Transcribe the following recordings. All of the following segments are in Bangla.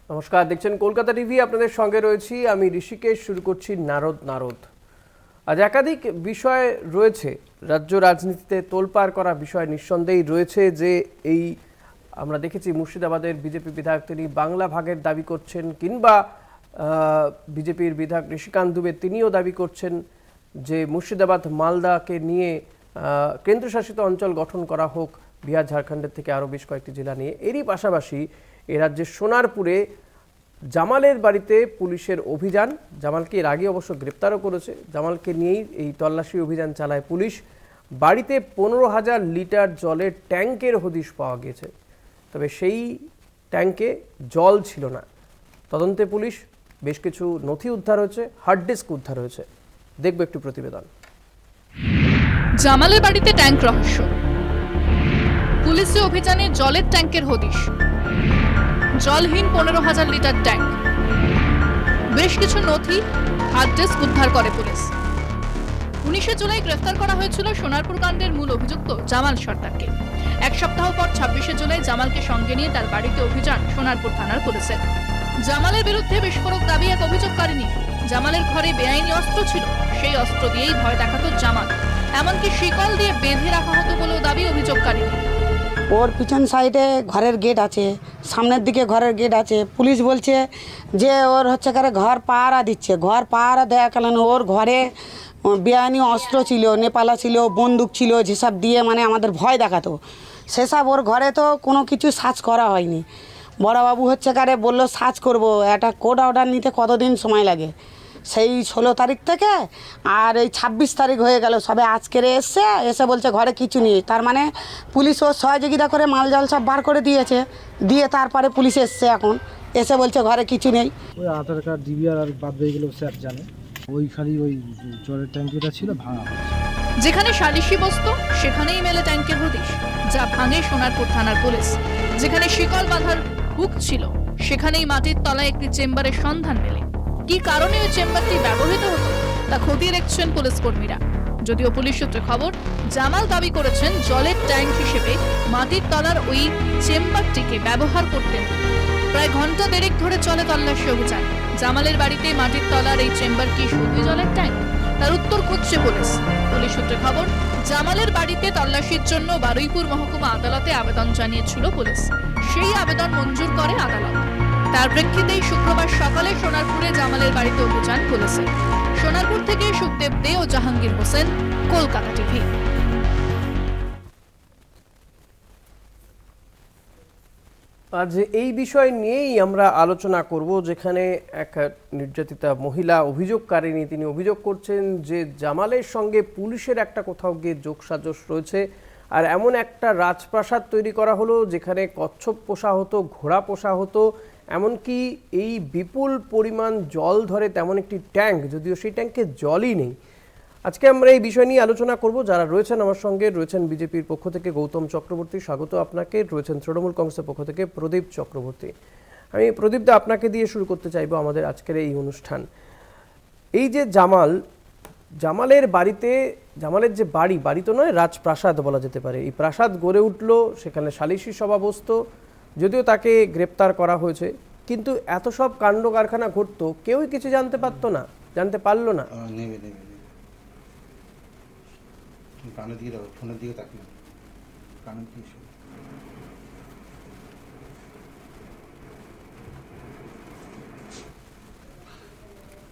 নমস্কার, দেখছেন কলকাতা টিভি। আপনাদের সঙ্গে রয়েছি আমি ঋষিকেশ। শুরু করছি নারদ। আজ একাধিক বিষয় রয়েছে রাজ্য রাজনীতিতে তোলপাড় করা বিষয় নিঃসন্দেহেই রয়েছে। যে এই আমরা দেখেছি মুর্শিদাবাদের বিজেপি বিধায়ক তিনি বাংলা ভাগের দাবি করছেন, কিংবা বিজেপির বিধায়ক ঋষিকান্ত দুবে তিনিও দাবি করছেন যে মুর্শিদাবাদ মালদাকে নিয়ে কেন্দ্রশাসিত অঞ্চল গঠন করা হোক, বিহার ঝাড়খণ্ডের থেকে আরও বেশ কয়েকটি জেলা নিয়ে। এরই পাশাপাশি এ রাজ্যের সোনারপুরে জামালের বাড়িতে পুলিশের অভিযান। জামালকে এর আগে অবশ্য গ্রেপ্তারও করেছে। জামালকে নিয়েই এই তল্লাশি অভিযান চালায় পুলিশ। বাড়িতে 15,000 লিটার জলের ট্যাঙ্কের হদিশ পাওয়া গেছে, তবে সেই ট্যাঙ্কে জল ছিল না। তদন্তে পুলিশ, বেশ কিছু নথি উদ্ধার হয়েছে, হার্ড ডিস্ক উদ্ধার হয়েছে। দেখব একটু প্রতিবেদন। জামালের বাড়িতে ট্যাঙ্ক রহস্য, পুলিশি অভিযানে জলের ট্যাঙ্কের হদিশ। জলহীন 15,000 লিটার ট্যাঙ্ক, বেশ কিছু নথি, হার্ড ডিস্ক উদ্ধার করে পুলিশ। 19শে জুলাই গ্রেফতার করা হয়েছিল সোনারপুর কাণ্ডের মূল অভিযুক্ত জামাল সর্দারকে। এক সপ্তাহ পর 26শে জুলাই জামালকে সঙ্গে নিয়ে তার বাড়িতে অভিযান সোনারপুর থানার পুলিশের। জামালের বিরুদ্ধে বিস্ফোরক দাবি এক অভিযোগকারিনী। জামালের ঘরে বেআইনি অস্ত্র ছিল, সেই অস্ত্র দিয়েই ভয় দেখাতো জামাল। এমনকি শিকল দিয়ে বেঁধে রাখা হতো বলেও দাবি অভিযোগকারিনী। ওর পিছন সাইডে ঘরের গেট আছে, সামনের দিকে ঘরের গেট আছে। পুলিশ বলছে যে ওর হচ্ছে করে ঘর পাহারা দিচ্ছে। ঘর পাহারা দেওয়া কারণ ওর ঘরে বেআইনি অস্ত্র ছিল, নেপালা ছিল, বন্দুক ছিল, যেসব দিয়ে মানে আমাদের ভয় দেখাতো। সেসব ওর ঘরে তো কোনো কিছু সার্চ করা হয়নি। বড়বাবু হচ্ছে কারে বললো সার্চ করবো, একটা কোড অর্ডার নিতে কতদিন সময় লাগে। সেই 16 তারিখ থেকে আর এই 26 তারিখ হয়ে গেল, সবে আজকের এসে বলছে ঘরে কিছু নেই। তার মানে পুলিশ ওর সহযোগিতা করে মাল জল সব বার করে দিয়েছে, দিয়ে তারপরে পুলিশ এসছে, এখন এসে বলছে ঘরে কিছু নেই। ওই আধার কার্ড ডিবিআর আর বাদ এগুলো স্যার জানে। ওই খালি ওই জলের ট্যাঙ্কিটা ছিল ভাঙা। যেখানে সালিশি বসতো সেখানেই মেলে ট্যাঙ্কের হদিশ, যা ভাঙে সোনারপুর থানার পুলিশ। যেখানে শিকল বাঁধার হুক ছিল সেখানেই মাটির তলায় একটি চেম্বারের সন্ধান মেলে। কি কারণে ওই চেম্বারটি ব্যবহৃত হতো তা খতিয়ে দেখছেন পুলিশ কর্মীরা। যদিও পুলিশ সূত্রে খবর, জামাল দাবি করেছেন জলের ট্যাঙ্ক হিসেবে মাটির তলার ওই চেম্বারটিকে ব্যবহার করতেন। প্রায় ঘন্টা দেড়েক ধরে চলে তল্লাশি অভিযান। জামালের বাড়িতে মাটির তলার এই চেম্বার কি শুধুই জলের ট্যাঙ্ক, তার উত্তর খুঁজছে পুলিশ। পুলিশ সূত্রে খবর, জামালের বাড়িতে তল্লাশির জন্য বারুইপুর মহকুমা আদালতে আবেদন জানিয়েছিল পুলিশ। সেই আবেদন মঞ্জুর করে আদালত। তার প্রেক্ষিতেই শুক্রবার সকালে সোনারপুরে জামালের বাড়িতে অভিযান পুলিশের। সোনারপুর থেকে সুখদেব দে ও জাহাঙ্গীর হোসেন, কলকাতা টিভি। আজ এই বিষয় নিয়েই আমরা আলোচনা করব, যেখানে এক নির্যাতিতা মহিলা অভিযোগকারিনী, তিনি অভিযোগ করছেন যে জামালের সঙ্গে পুলিশের একটা কোথাও গিয়ে যোগসাজশ রয়েছে। আর এমন একটা রাজপ্রাসাদ তৈরি করা হলো যেখানে কচ্ছপ পোষা হতো, ঘোড়া পোষা হতো, এমনকি এই বিপুল পরিমাণ জল ধরে তেমন একটি ট্যাঙ্ক, যদিও সেই ট্যাঙ্কে জলই নেই। আজকে আমরা এই বিষয় নিয়ে আলোচনা করব। যারা রয়েছেন আমার সঙ্গে, রয়েছেন বিজেপির পক্ষ থেকে গৌতম চক্রবর্তী, স্বাগত আপনাকে। রয়েছেন তৃণমূল কংগ্রেসের পক্ষ থেকে প্রদীপ চক্রবর্তী। আমি প্রদীপ দা আপনাকে দিয়ে শুরু করতে চাইবো আমাদের আজকের এই অনুষ্ঠান। এই যে জামালের বাড়িতে, জামালের যে বাড়ি তো নয়, রাজপ্রাসাদ বলা যেতে পারে, এই প্রাসাদ গড়ে উঠলো, সেখানে সালিশি সভা বসতো, যদিও তাকে গ্রেপ্তার করা হয়েছে, কিন্তু এত সব কাণ্ড কারখানা ঘটতো, কেউই কিছু জানতে পারলো না।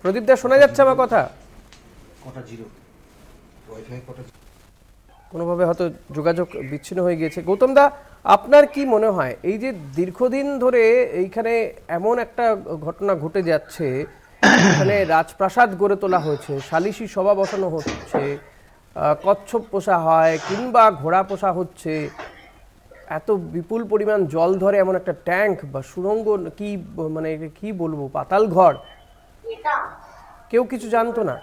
প্রদীপ দা, শোনা যাচ্ছে আমার কথা? কোনোভাবে হয়তো যোগাযোগ বিচ্ছিন্ন হয়ে গিয়েছে। গৌতম দা, আপনার কি মনে হয় এই যে দীর্ঘদিন ধরে এইখানে এমন একটা ঘটনা ঘটে যাচ্ছে, এখানে রাজপ্রাসাদ গড়ে তোলা হয়েছে, সালিশি সভা বসানো হচ্ছে, কচ্ছপ পোষা হয় কিংবা ঘোড়া পোষা হচ্ছে, এত বিপুল পরিমাণ জল ধরে এমন একটা ট্যাঙ্ক বা সুড়ঙ্গ, কি মানে কি বলবো, পাতাল ঘর, কেউ কিছু জানতো না?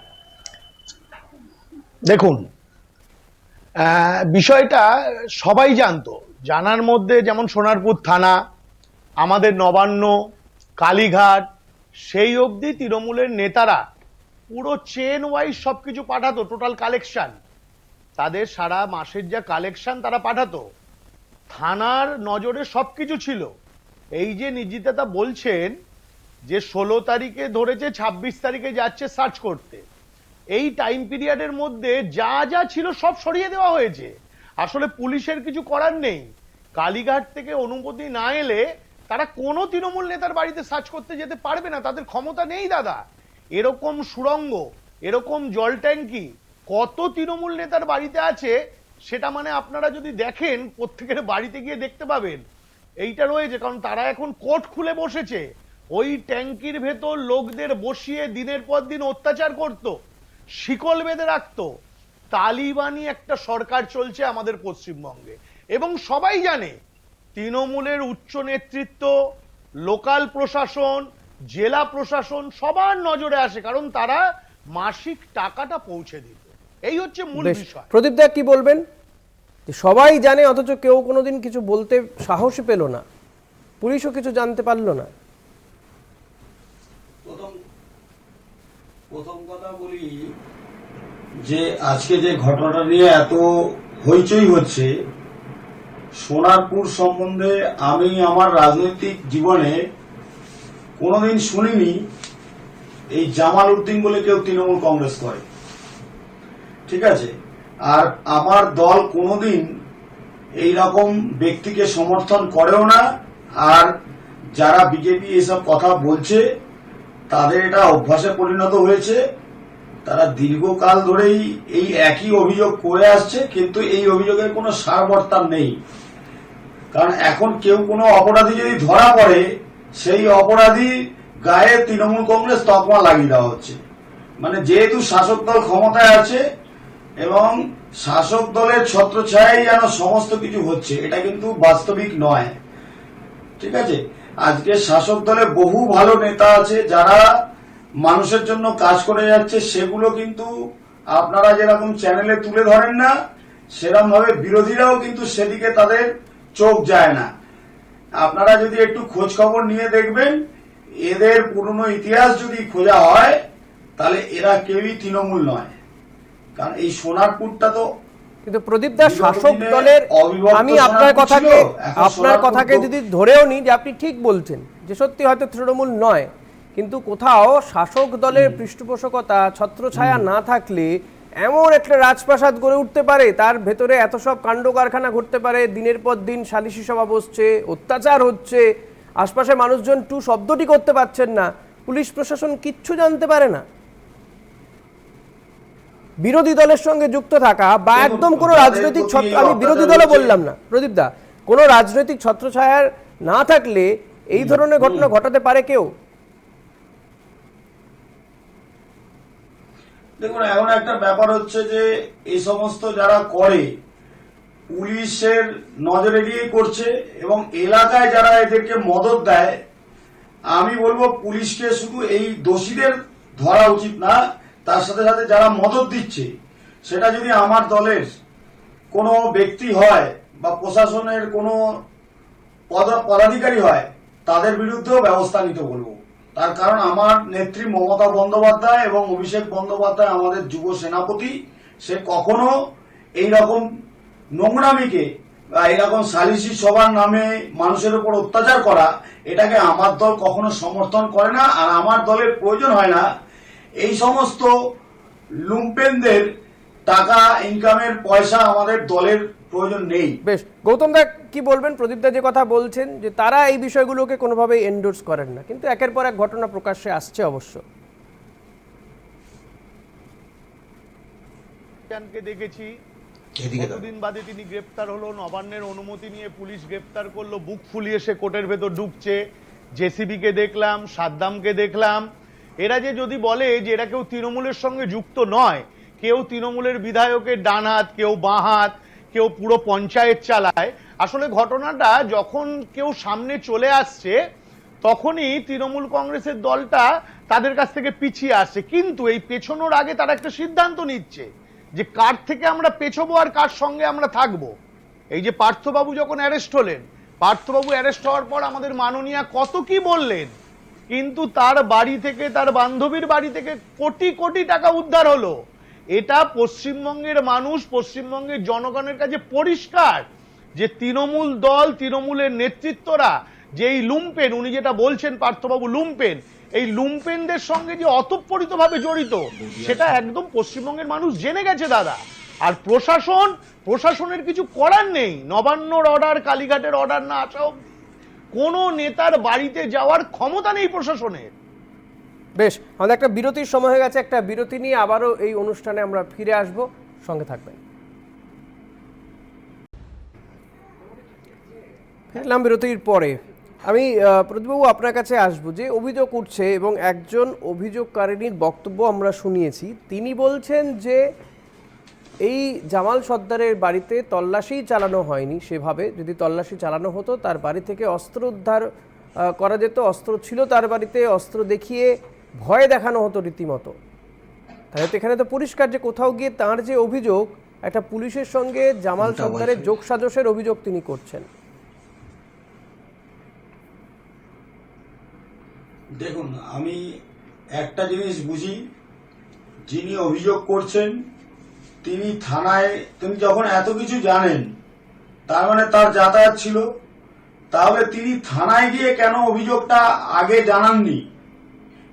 দেখুন, বিষয়টা সবাই জানতো। জানার মধ্যে যেমন সোনারপুর থানা, আমাদের নবান্ন, কালীঘাট, সেই অবধি তৃণমূলের নেতারা পুরো চেন ওয়াইজ সবকিছু পাঠাতো, টোটাল কালেকশন, তাদের সারা মাসের যা কালেকশন তারা পাঠাতো। থানার নজরে সবকিছু ছিল। এই যে নির্জিতাতা বলছেন যে 16 তারিখে ধরেছে, 26 তারিখে যাচ্ছে সার্চ করতে, এই টাইম পিরিয়ডের মধ্যে যা যা ছিল সব সরিয়ে দেওয়া হয়েছে। আসলে পুলিশের কিছু করার নেই। কালীঘাট থেকে অনুমতি না এলে তারা কোনো তৃণমূল নেতার বাড়িতে সার্চ করতে যেতে পারবে না, তাদের ক্ষমতা নেই দাদা। এরকম সুড়ঙ্গ, এরকম জল ট্যাঙ্কি কত তৃণমূল নেতার বাড়িতে আছে, সেটা মানে আপনারা যদি দেখেন প্রত্যেকের বাড়িতে গিয়ে দেখতে পাবেন এইটা রয়েছে। কারণ তারা এখন কোর্ট খুলে বসেছে, ওই ট্যাঙ্কির ভেতর লোকদের বসিয়ে দিনের পর দিন অত্যাচার করত, শিকল বেঁধে রাখতো। তালিবানি একটা সরকার চলছে আমাদের পশ্চিমবঙ্গে, এবং সবাই জানে তৃণমূলের উচ্চ নেতৃত্ব, লোকাল প্রশাসন, জেলা প্রশাসন সবার নজরে আসে, কারণ তারা মাসিক টাকাটা পৌঁছে দিত। এই হচ্ছে মূল বেশ, বিষয়। প্রদীপ দা কি বলবেন? যে সবাই জানে অথচ কেউ কোনোদিন কিছু বলতে সাহসই পেল না, পুলিশও কিছু জানতে পারলো না। প্রথম কথা বলি যে আজকে যে ঘটনাটা নিয়ে এত হইচই হচ্ছে, সোনারপুর সম্বন্ধে আমি আমার রাজনৈতিক জীবনে কোনোদিন শুনিনি এই জামাল উদ্দিন বলে কেউ তৃণমূল কংগ্রেস করে, ঠিক আছে? আর আমার দল কোনোদিন এই রকম ব্যক্তিকে সমর্থন করেও না। আর যারা বিজেপি এসব কথা বলছে তাদের এটা অভ্যাসে পরিণত হয়েছে। তারা দীর্ঘকাল ধরেই এই একই অভিযোগ করে আসছে, কিন্তু এই অভিযোগের কোনো সারবর্তার নেই। কারণ এখন কেউ কোনো অপরাধী যদি ধরা পড়ে, সেই অপরাধী গায়ে তৃণমূল কংগ্রেস তকমা লাগিয়ে দেওয়া হচ্ছে। মানে যেহেতু শাসক দল ক্ষমতায় আছে এবং শাসক দলের ছত্রছায়ায় যেন সমস্ত কিছু হচ্ছে, এটা কিন্তু বাস্তবিক নয়, ঠিক আছে? আজকে শাসক দলে বহু ভালো নেতা আছে যারা মানুষের জন্য কাজ করে যাচ্ছে, সেগুলো কিন্তু আপনারা যেরকম চ্যানেলে তুলে ধরেন না, সেরকম ভাবে বিরোধীরাও কিন্তু সেদিকে তাদের চোখ যায় না। আপনারা যদি একটু খোঁজ খবর নিয়ে দেখবেন, এদের পুরনো ইতিহাস যদি খোঁজা হয়, তাহলে এরা কেউই তৃণমূল নয়। কারণ এই সোনারপুরটা তো, কিন্তু প্রদীপ দা শাসক দলের, আমি আপনার কথাকে যদি ধরেও নিই যে আপনি ঠিক বলছেন যে সত্যি হয়তো তৃণমূল নয়, কিন্তু কোথাও শাসক দলের পৃষ্ঠপোষকতা, ছত্রছায়া না থাকলে এমন একটা রাজপ্রাসাদ গড়ে উঠতে পারে, তার ভেতরে এত সব কাণ্ড কারখানা ঘটতে পারে, দিনের পর দিন সালিশি সভা বসছে, অত্যাচার হচ্ছে, আশপাশে মানুষজন টু শব্দটি করতে পারছেন না, পুলিশ প্রশাসন কিচ্ছু জানতে পারে না। বিরোধী দলের সঙ্গে যুক্ত থাকা বা একদম কোনো রাজনৈতিক ছত্র, আমি বিরোধী দলও বললাম না প্রদীপ দা, কোনো রাজনৈতিক ছত্রছায়ার না থাকলে এই ধরনের ঘটনা ঘটাতে পারে কেউ? দেখুন, এখন একটা ব্যাপার হচ্ছে যে এই সমস্ত যারা করে পুলিশের নজর এড়িয়ে করছে, এবং এলাকায় যারা এদেরকে মদত দেয়, আমি বলবো পুলিশকে শুধু এই দোষীদের ধরা উচিত না, তার সাথে সাথে যারা মদত দিচ্ছে, সেটা যদি আমার দলের কোনো ব্যক্তি হয় বা প্রশাসনের কোনো পদাধিকারী হয়, তাদের বিরুদ্ধেও ব্যবস্থা নিতে বলবো। তার কারণ আমার নেত্রী মমতা বন্দ্যোপাধ্যায় এবং অভিষেক বন্দ্যোপাধ্যায় আমাদের যুব সেনাপতি, সে কখনো এইরকম নোংরামিকে বা এইরকম সালিশি সভার নামে মানুষের উপর অত্যাচার করা, এটাকে আমার দল কখনো সমর্থন করে না। আর আমার দলের প্রয়োজন হয় না এই সমস্ত লুম্পেনদের টাকা ইনকামের পয়সা, আমাদের দলের প্রয়োজন নেই। বেশ, গৌতম দা কি বলবেন? প্রদীপ দা যে কথা বলছেন যে তারা এই বিষয়গুলোকে কোনোভাবেই এন্ডোর্স করেন না, কিন্তু একের পর এক ঘটনা প্রকাশ্যে আসছে। অবশ্য দেখেছি কতদিন বাদে তিনি গ্রেপ্তার হলো, নবান্নের অনুমতি নিয়ে পুলিশ গ্রেপ্তার করলো, বুক ফুলিয়ে সে কোর্টের ভেতর ঢুকছে। জেসিবি কে দেখলাম, সাদ্দামকে দেখলাম। এরা যে যদি বলে যে এরা কেউ তৃণমূলের সঙ্গে যুক্ত নয়, কেউ তৃণমূলের বিধায়কের ডান হাত, কেউ বাঁ হাত, কেউ পুরো পঞ্চায়েত চালায়, আসলে ঘটনাটা যখন কেউ সামনে চলে আসছে তখনই তৃণমূল কংগ্রেসের দলটা তাদের কাছ থেকে পিছিয়ে আসছে। কিন্তু এই পেছনোর আগে তারা একটা সিদ্ধান্ত নিচ্ছে যে কার থেকে আমরা পেছবো আর কার সঙ্গে আমরা থাকবো। এই যে পার্থবাবু যখন অ্যারেস্ট হলেন, পার্থবাবু অ্যারেস্ট হওয়ার পর আমাদের মাননীয়া কত কি বললেন, কিন্তু তার বাড়ি থেকে, তার বান্ধবীর বাড়ি থেকে কোটি কোটি টাকা উদ্ধার হলো। এটা পশ্চিমবঙ্গের মানুষ, পশ্চিমবঙ্গের জনগণের কাছে পরিষ্কার যে তৃণমূল দল, তৃণমূলের নেতৃত্বরা যে এই লুম্পেন, উনি যেটা বলছেন পার্থবাবু, লুম্পেন, এই লুম্পেনদের সঙ্গে যে অতঃপরিতভাবে জড়িত সেটা একদম পশ্চিমবঙ্গের মানুষ জেনে গেছে দাদা। আর প্রশাসনের কিছু করার নেই। নবান্নর অর্ডার, কালীঘাটের অর্ডার না আসা অবধি কোনো নেতার বাড়িতে যাওয়ার ক্ষমতা নেই প্রশাসনের। বেশ, আমাদের একটা বিরতির সময় হয়ে গেছে, একটা বিরতি নিয়ে আবারও এই অনুষ্ঠানে আমরা ফিরে আসব, সঙ্গে থাকবেন। ফিরলাম বিরতির পরে। আমি প্রদীপবাবু আপনার কাছে আসবো, যে অভিযোগ উঠছে এবং একজন অভিযোগকারিনীর বক্তব্য আমরা শুনিয়েছি, তিনি বলছেন যে এই জামাল সর্দারের বাড়িতে তল্লাশি চালানো হয়নি সেভাবে। যদি তল্লাশি চালানো হতো তার বাড়ি থেকে অস্ত্র উদ্ধার করা যেত, অস্ত্র ছিল তার বাড়িতে, অস্ত্র দেখিয়ে ভয় দেখানো হতো রীতিমতো। তাহলে তো এখানে তো পরিষ্কার যে কোথাও গিয়ে তার যে অভিযোগ, একটা পুলিশের সঙ্গে জামাল সর্দারের যোগসাজশের অভিযোগ তিনি করছেন। দেখুন, আমি একটা জিনিস বুঝি, যিনি অভিযোগ করছেন তিনি থানায়, তিনি যখন এত কিছু জানেন, তার মানে তার যাতায়াত ছিল, তাহলে তিনি থানায় গিয়ে কেন অভিযোগটা আগে জানাননি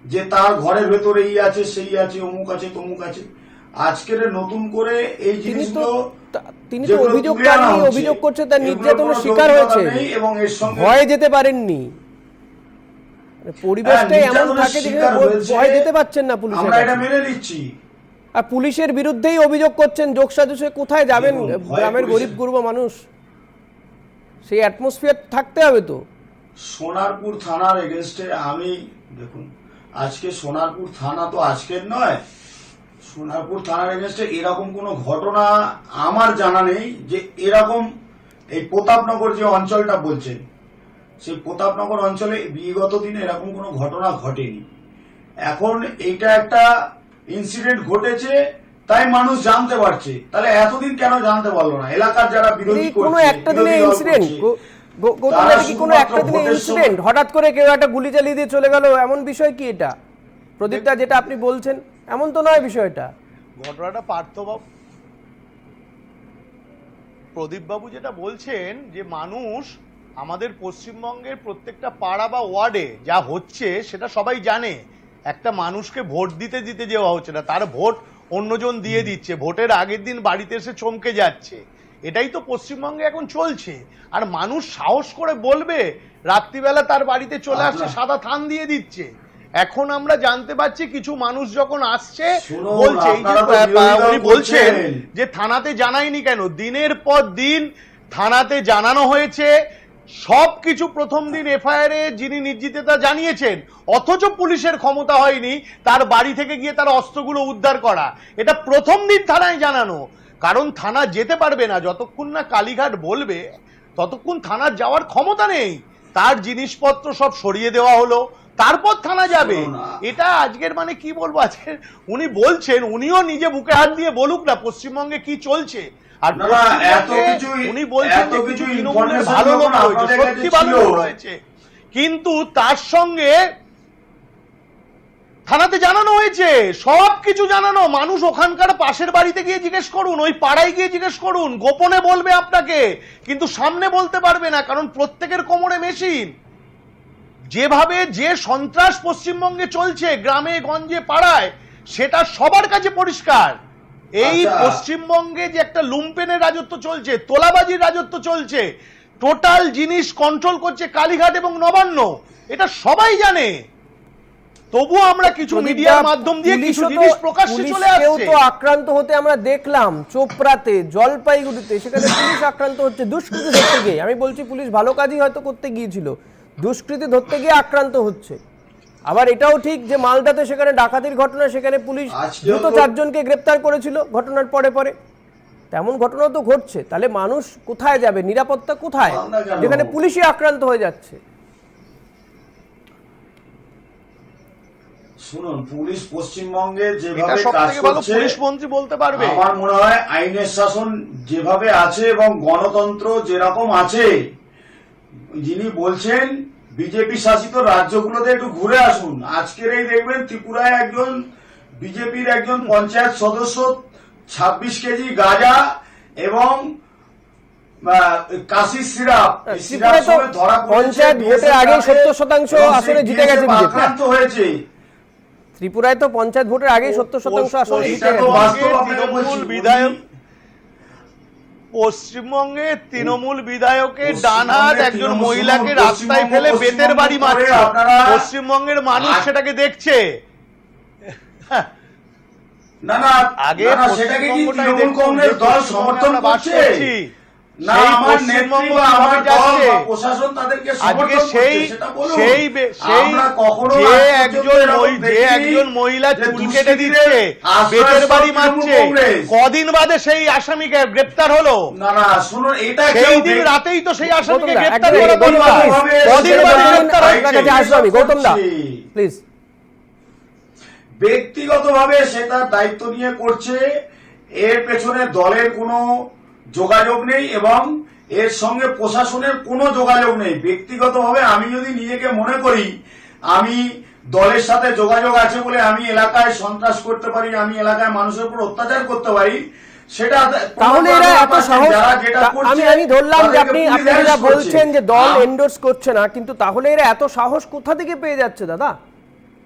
যে তার ঘরের ভেতরে এই আছে, সেই আছে, অমুক আছে, তমুক আছে। আজকের নতুন করে এই জিনিসগুলো তিনি তো অভিযোগ করছে তার নির্যাতনের শিকার হয়েছে এবং এর সঙ্গে ভয়ে যেতে পারেননি। পরিবেশটাই এমন থাকে যে ভয় যেতে পারছেন না পুলিশ। আমরা এটা মেনে নিচ্ছি। আর পুলিশের বিরুদ্ধেই অভিযোগ করছেন যোগসাজশে, কোথায় যাবেন? গ্রামের গরিব গুরবা মানুষ, সেই অ্যাটমসফিয়ার থাকতে হবে তো। সোনারপুর থানার এগেনস্টে আমি, দেখুন, আজকে সোনারপুর থানা তো আজকের নয়, সোনারপুর থানার এগেনস্টে এরকম কোনো ঘটনা আমার জানা নেই যে এরকম এই প্রতাপনগর যে অঞ্চলটা বলছেন, সেই প্রতাপনগর অঞ্চলে বিগত দিনে এরকম কোনো ঘটনা ঘটেনি। এখন এইটা একটা ইনসিডেন্ট ঘটেছে তাই মানুষ জানতে পারছে, তাহলে এতদিন কেন জানতে পারলো না? এলাকার যারা বিরোধী কোনো একটা দিনে ইনসিডেন্ট, হঠাৎ করে কেউ একটা গুলি চালিয়ে দিয়ে চলে গেল, এমন বিষয় কি এটা? প্রদীপদা যেটা আপনি বলছেন এমন তো নয় বিষয়টা। ঘটনাটা পার্থবাবু, প্রদীপবাবু যেটা বলছেন যে মানুষ, আমাদের পশ্চিমবঙ্গের প্রত্যেকটা পাড়া বা ওয়ার্ডে যা হচ্ছে সেটা সবাই জানে। একটা মানুষকে ভোট দিতে দিতে যাওয়া হচ্ছে না, তার ভোট অন্যজন দিয়ে দিচ্ছে, ভোটের আগের দিন বাড়িতে এসে চমকে যাচ্ছে। এটাই তো পশ্চিমবঙ্গে এখন চলছে। আর মানুষ সাহস করে বলবে, রাত্রিবেলা তার বাড়িতে চলে আসছে, সাদা থান দিয়ে দিচ্ছে। এখন আমরা জানতে পারছি কিছু মানুষ যখন আসছে বলছে, উনি বলছেন যে থানাতে জানায়নি কেন। দিনের পর দিন থানাতে জানানো হয়েছে, সবকিছু প্রথম দিন এফআইআর এ যিনি নির্যাতিতা জানিয়েছেন, অথচ পুলিশের ক্ষমতা হয়নি তার বাড়ি থেকে গিয়ে তার অস্ত্রগুলো উদ্ধার করা। এটা প্রথম দিন থানায় জানানো, কারণ থানা যেতে পারবে না যতক্ষণ না কালীঘাট বলবে, ততক্ষণ থানার যাওয়ার ক্ষমতা নেই। তার জিনিসপত্র সব সরিয়ে দেওয়া হলো, তারপর থানা যাবে। এটা আজকের মানে কি বলবো, আজকে উনি বলছেন, উনিও নিজে বুকে হাত দিয়ে বলুক না পশ্চিমবঙ্গে কি চলছে। আর উনি বলছেন যে কিছু তৃণমূলের ভালো লোক রয়েছে, সত্যি ভালো লোক রয়েছে, কিন্তু তার সঙ্গে থানাতে জানানো হয়েছে, সবকিছু জানানো। মানুষ ওখানকার পাশের বাড়িতে গিয়ে জিজ্ঞেস করুন, ওই পাড়ায় গিয়ে জিজ্ঞেস করুন, গোপনে বলবে আপনাকে, কিন্তু সামনে বলতে পারবে না, কারণ প্রত্যেকের কোমরে মেশিন। যেভাবে যে সন্ত্রাস পশ্চিমবঙ্গে চলছে গ্রামে গঞ্জে পাড়ায়, সেটা সবার কাছে পরিষ্কার। এই পশ্চিমবঙ্গে যে একটা লুম্পেনের রাজত্ব চলছে, তোলাবাজির রাজত্ব চলছে, টোটাল জিনিস কন্ট্রোল করছে কালীঘাট এবং নবান্ন, এটা সবাই জানে। তবুও আমরা কিছু মিডিয়ার মাধ্যম দিয়ে কিছু জিনিস প্রকাশ্যে চলে আসছে। কেউ তো আক্রান্ত হতে আমরা দেখলাম চোপড়াতে, জলপাইগুড়িতে, সেখানে পুলিশ আক্রান্ত হচ্ছে দুষ্কৃতী ধরতে গিয়ে। আমি বলছি পুলিশ ভালো কাজই হয়তো করতে গিয়েছিল, দুষ্কৃতী ধরতে গিয়ে আক্রান্ত হচ্ছে। আবার এটাও ঠিক যে মালদাতে সেখানে ডাকাতির ঘটনা, সেখানে পুলিশ দ্রুত 4 জনকে গ্রেপ্তার করেছিল ঘটনার পরে পরে। তেমন ঘটনা তো ঘটছে, তাহলে মানুষ কোথায় যাবে, নিরাপত্তা কোথায় যেখানে পুলিশই আক্রান্ত হয়ে যাচ্ছে? শুনুন, পুলিশ পশ্চিমবঙ্গে যেভাবে কাজ করছে, পুলিশ মন্ত্রী বলতে পারবে। আমার মনে হয় আইনের শাসন যেভাবে আছে এবং গণতন্ত্র যেরকম আছে, যিনি বলছেন বিজেপি শাসিত রাজ্যগুলোতে একটু ঘুরে আসুন। আজকের এই দেখবেন ত্রিপুরায় একজন বিজেপির একজন পঞ্চায়েত সদস্য 26 কেজি গাঁজা এবং কাশি সিরাপ, এই সিরাপ ত্রিপুরায় তো সমেত ধরা পড়েছে, পঞ্চায়েত ভোটের BSF আগে কার্ডে 70% এবং আসনে সেই জিতে গেছে BSF BJP। আক্রান্ত হয়েছে। ত্রিপুরায় তো পঞ্চায়েত ভোটের আগেই 70% আসনে জিতে এটা তো গেছে। বাস্তব আপনাকে তৃণমূল বলছি। বিধায়ক পশ্চিমবঙ্গে তৃণমূল বিধায়কের ডান হাত একজন তৃণমূল মহিলাকে পশ্চিমবঙ্গ রাস্তায় ফেলে বেতের বাড়ি পশ্চিমবঙ্গ মারছে, আপনারা- পশ্চিমবঙ্গের মানুষ সেটাকে দেখছে। না না আগে না, না, সেটাকে কি পশ্চিমবঙ্গটাই তৃণমূল দেখুন, কংগ্রেস যে দল পশ্চিমবঙ্গে সমর্থন আমরা বাস করছে? করছি, না সেই আমার পশ্চিমবঙ্গ নেত্রী বা আমার কিভাবে দল যাচ্ছে? বা প্রশাসন তাদেরকে আজকে সমর্থন সেই করছে, সেটা বলুন। সেই আমরা কখনো যে আজ পর্যন্ত একজন এরকম যে দেখিনি একজন মহিলা যে চুল কেটে দুষ্কৃতীদের দিচ্ছে, আশ্রয় বেতের বাড়ি তৃণমূল মারছে, কংগ্রেস। কদিন বাদে সেই আসামিকে গ্রেপ্তার হলো। না না শুনুন, এটা সেই কেউ দিন দেখ- রাতেই তো সেই আসামিকে গৌতম দা, গ্রেপ্তার একদম করা গৌতম দা, দরকার। please, কদিন সেটা বাদে বলুন, গ্রেপ্তার হলো? আপনার কাছে আসবো আমি, গৌতম দা, প্লিজ। ব্যক্তিগতভাবে সে তার দায়িত্ব নিয়ে করছে, এর পেছনে দলের কোনো যোগাযোগ নেই এবং এর সঙ্গে প্রশাসনের কোনো যোগাযোগ নেই। ব্যক্তিগতভাবে আমি যদি নিজেকে মনে করি আমি দলের সাথে যোগাযোগ আছে বলে আমি এলাকায় সন্ত্রাস করতে পারি, আমি এলাকায় মানুষের উপর অত্যাচার করতে পারি, সেটা তাহলে এরা এত সাহস, যারা যেটা করছে, আমি ধরলাম যে তাদেরকে আপনি পুলিশ আপনি arrest যা করছে। বলছেন যে দল এন্ডোর্স করছে না, কিন্তু তাহলে এরা এত সাহস কোথা থেকে পেয়ে যাচ্ছে দাদা?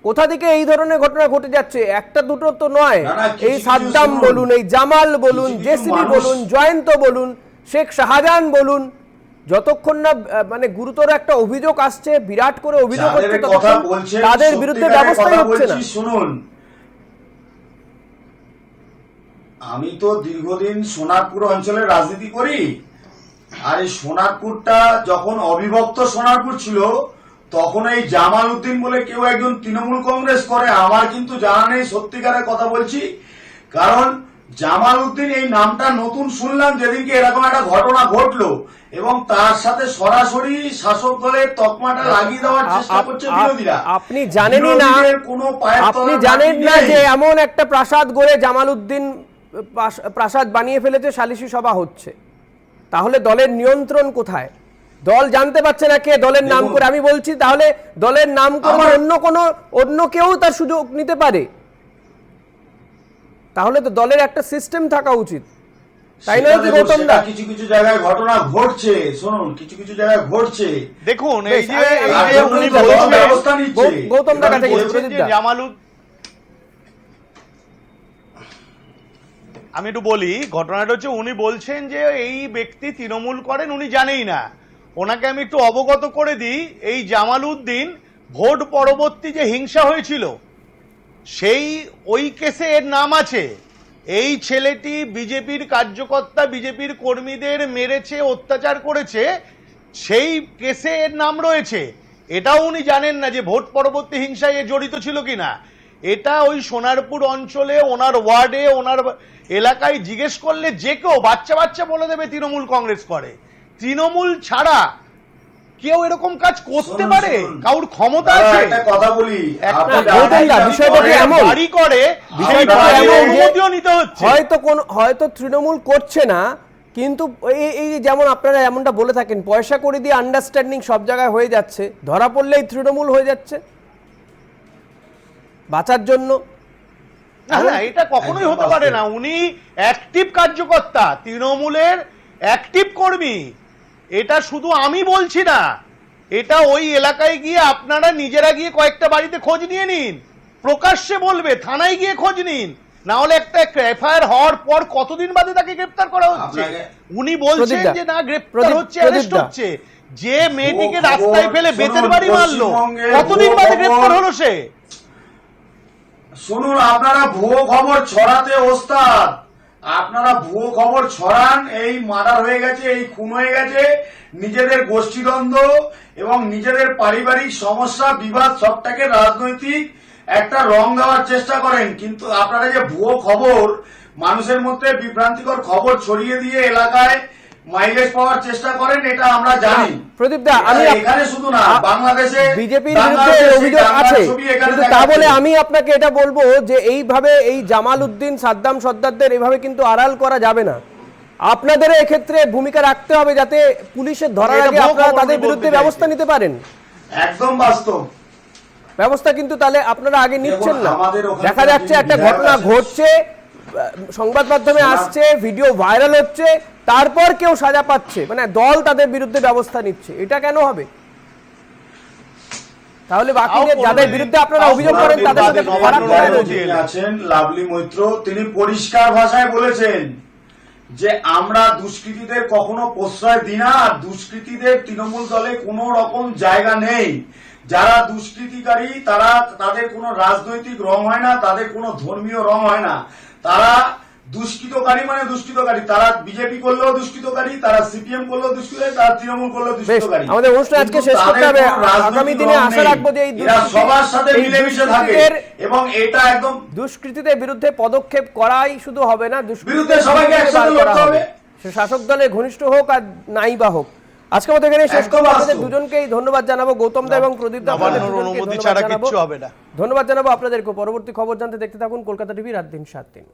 কোথা থেকে এই ধরনের ঘটনা ঘটে যাচ্ছে? একটা দুটো তো নয়। না, না, কিছু এই কিছু সাদ্দাম শুনুন। বলুন, এই জামাল বলুন, কিছু কিছু জেসিবি মানুষ- বলুন, জয়ন্ত বলুন, শেখ শাহজাহান বলুন, যতক্ষণ না মানে গুরুতর একটা অভিযোগ আসছে, বিরাট করে অভিযোগ যাদের হচ্ছে, কথা ততক্ষণ বলছেন, তাদের বিরুদ্ধে সত্যিকারের ব্যবস্থাই কথা হচ্ছে না। বলছি, শুনুন, আমি তো দীর্ঘদিন সোনারপুর অঞ্চলে রাজনীতি করি, আর এই সোনারপুরটা যখন অবিভক্ত সোনারপুর ছিল তখন এই জামাল উদ্দিন বলে কেউ একজন তৃণমূল কংগ্রেস করে, আমার কিন্তু জানা নেই, সত্যিকারের কথা বলছি। কারণ জামাল উদ্দিন এই নামটা নতুন শুনলাম যেদিনকে এরকম একটা ঘটনা ঘটলো, এবং তার সাথে সরাসরি শাসক দলের তকমাটা লাগিয়ে দেওয়ার চেষ্টা করছে বিরোধীরা। আপনি জানেনই না, বিরোধীদের কোনো পায়ের আপনি তলার জানেন মাটি না নেই। যে এমন একটা প্রাসাদ গড়ে জামাল উদ্দিন প্রাসাদ বানিয়ে ফেলেছে, সালিশি সভা হচ্ছে। তাহলে দলের নিয়ন্ত্রণ কোথায়? দল জানতে পারছে না কে দলের নাম দেখুন, করে। আমি বলছি তাহলে দলের নাম করে আমার- অন্য কেউ তার সুযোগ নিতে পারে। তাহলে তো দলের একটা সিস্টেম থাকা উচিত, তাই নয় কি সেটা গৌতম দেখুন, দা? সেটা কিছু কিছু জায়গায় ঘটনা ঘটছে, শুনুন, কিছু কিছু জায়গায় ঘটছে। দেখুন এই বেশ, যে আমি- এই আমি- যে আমি- উনি আমি- বলছেন, ব্যবস্থা নিচ্ছে। গৌতম দা এবারে কাছে গেছি, বলছেন বলছেন প্রদীপ যে দা। আমি একটু বলি, ঘটনাটা হচ্ছে উনি বলছেন যে এই ব্যক্তি তৃণমূল করেন, উনি জানেই না। ওনাকে আমি একটু অবগত করে দিই, এই জামাল উদ্দিন ভোট পরবর্তী যে হিংসা হয়েছিল সেই ওই কেসে এর নাম আছে। এই ছেলেটি বিজেপির কার্যকর্তা, বিজেপির কর্মীদের মেরেছে, অত্যাচার করেছে, সেই কেসে এর নাম রয়েছে। এটাও উনি জানেন না যে ভোট পরবর্তী হিংসায় এ জড়িত ছিল কিনা। এটা ওই সোনারপুর অঞ্চলে ওনার ওয়ার্ডে, ওনার এলাকায় জিজ্ঞেস করলে যে কেউ বাচ্চা বাচ্চা বলে দেবে তৃণমূল কংগ্রেস করে। তৃণমূল ছাড়া কেউ এরকম কাজ করতে শুনুন, পারে? শুনুন। কাউর ক্ষমতা দাদা, আছে? একটা কথা বলি, একটা আপনি গৌতম দা, জানেন বিষয়টা কি পরে এমন? বাড়ি করে সেই বিষয়টা বাড়ির এমন যে অনুমতিও নিতে হচ্ছে। হয়তো তৃণমূল করছে না, কিন্তু এই যেমন আপনারা এমনটা বলে থাকেন, পয়সা করে দিয়ে আন্ডারস্ট্যান্ডিং সব জায়গায় হয়ে যাচ্ছে, ধরা পড়লেই তৃণমূল হয়ে যাচ্ছে বাঁচার জন্য। না না, এটা কখনোই হতে পারে না। উনি অ্যাক্টিভ কার্যকর্তা, তৃণমূলের অ্যাক্টিভ কর্মী। এটা শুধু আমি বলছি না, এটা ওই এলাকায় গিয়ে আপনারা নিজেরা গিয়ে কয়েকটা বাড়িতে খোঁজ নিয়ে নিন, প্রকাশ্যে বলবে, থানায় গিয়ে খোঁজ নিন। না হলে একটা এফআইআর হওয়ার পর কতদিন বাদে তাকে গ্রেপ্তার করা হচ্ছে? উনি বলছেন প্রদীপ দা, যে না গ্রেপ্তার প্রদীপ হচ্ছে, অ্যারেস্ট দা। হচ্ছে। যে মেয়েটিকে খবর, রাস্তায় ফেলে বেতের শুনুন, বাড়ি মারলো, পশ্চিমবঙ্গের কতদিন ভুয়ো বাদে খবর। গ্রেপ্তার হলো সে? শুনুন, আপনারা ভুয়ো খবর ছড়াতে ওস্তাদ, আপনারা ভুয়ো খবর ছড়ান। এই মার্ডার হয়ে গেছে, এই খুন হয়ে গেছে, নিজেদের গোষ্ঠীদ্বন্দ্ব এবং নিজেদের পারিবারিক সমস্যা, বিবাদ সবটাকে রাজনৈতিক একটা রং দেওয়ার চেষ্টা করেন। কিন্তু আপনারা যে ভুয়ো খবর, মানুষের মধ্যে বিভ্রান্তিকর খবর ছড়িয়ে দিয়ে এলাকায় মাইলেজ পাওয়ার চেষ্টা করেন, এটা আমরা জানি। প্রদীপ দা, আমি এখানে শুধু না, বাংলাদেশে বিজেপির দাঙ্গার বিরুদ্ধে সেই অভিযোগ দাঙ্গার আছে, ছবি এখানে কিন্তু তা দেখাচ্ছে। বলে আমি আপনাকে এটা বলবো যে এইভাবে এই জামাল উদ্দিন, সাদ্দাম সর্দারদের এইভাবে কিন্তু আড়াল করা যাবে না। আপনাদের এক্ষেত্রে ভূমিকা রাখতে হবে যাতে পুলিশের ধরার এটা আগে ভুয়ো আপনারা খবর তাদের উনি বিরুদ্ধে বলতে ব্যবস্থা চাইছেন। নিতে পারেন। একদম বাস্তব। ব্যবস্থা কিন্তু তাহলে আপনারা আগে নিচ্ছেন না। আমাদের ওখানে দেখা যাচ্ছে যিনি একটা বিধায়ক ঘটনা আছেন, ঘটছে, সংবাদ মাধ্যমে শোনা- আসছে, ভিডিও ভাইরাল হচ্ছে, তারপর কেউ সাজা পাচ্ছে, মানে দল তাদের বিরুদ্ধে ব্যবস্থা নিচ্ছে, এটা কেন হবে? তাহলে বাকিদের যাদের বিরুদ্ধে আপনারা অভিযোগ করেন তাদের সাথে খারাপ করা রয়েছে। যিনি আছেন লাভলি মৈত্র, তিনি পরিষ্কার ভাষায় বলেছেন যে আমরা দুষ্কৃতীদের কখনো প্রশ্রয় দিই না, আর দুষ্কৃতীদের তৃণমূল দলে কোনো রকম জায়গা নেই। যারা দুষ্কৃতিকারী তারা, তাদের কোনো রাজনৈতিক রং হয় না, তাদের কোনো ধর্মীয় রং হয় না। তারা দুষ্কৃতকারী মানে দুষ্কৃতকারী, তারা বিজেপি করলেও দুষ্কৃতকারী, তারা সিপিএম করলেও দুষ্কৃতকারী, তারা তৃণমূল করলেও দুষ্কৃতকারী। আমাদের অনুষ্ঠান আজকে শেষ করতে হবে। আগামী দিনে আশা রাখবো যে এই সবার সাথে মিলেমিশে থাকে এবং এটা একদম দুষ্কৃতীদের বিরুদ্ধে পদক্ষেপ করাই শুধু হবে না, বিরুদ্ধে সবাইকে একসাথে লড়তে হবে। সে শাসক দলের ঘনিষ্ঠ হোক আর নাই বা হোক। আজকে আমাদের এখানে শেষ করবো। আপনাদের দুজনকেই ধন্যবাদ জানাবো, গৌতম দা এবং প্রদীপ দা। অনুমতি ছাড়া কিচ্ছু হবে না। ধন্যবাদ জানাবো আপনাদেরকে। পরবর্তী খবর জানতে দেখতে থাকুন কলকাতা টিভি রাত দিন 7 দিন।